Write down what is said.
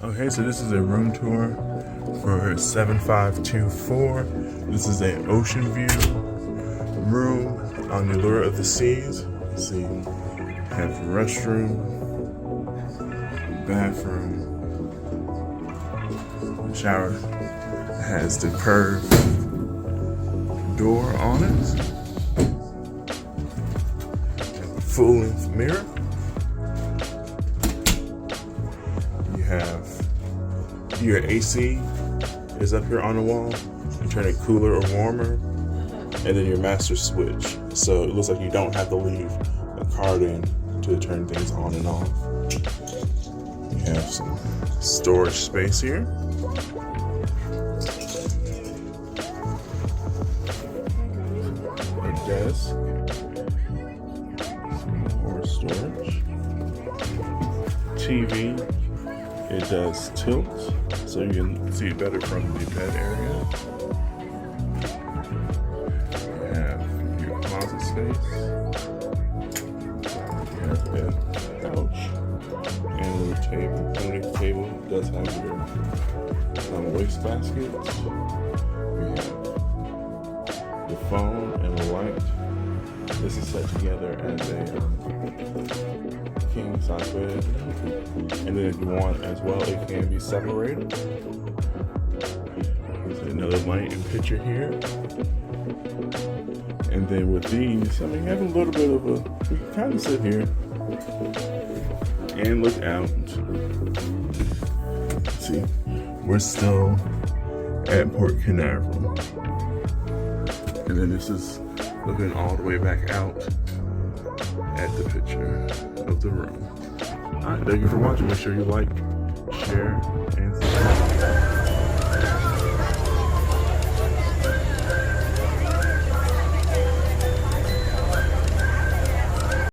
Okay, so this is a room tour for 7524. This is an Ocean View room on the Allure of the Seas. Let's see, have a restroom, bathroom, the shower has the curved door on it, full length mirror. You have your AC is up here on the wall. You turn it cooler or warmer, and then your master switch. So it looks like you don't have to leave a card in to turn things on and off. You have some storage space here. A desk. Some more storage. TV. It does tilt, so you can see it better from the bed area. You have your closet space. You have a couch and a little table. Underneath the table does have your wastebasket. We have the phone and a light. This is set together as a king size bed, and then if you want as well, it can be separated. There's another light and picture here, and then with these, I mean, you have a little bit of a, you can kind of sit here and look out. See, we're still at Port Canaveral, and then this is looking all the way back out at the picture of the room. All right, thank you for watching. Make sure you like, share, and subscribe.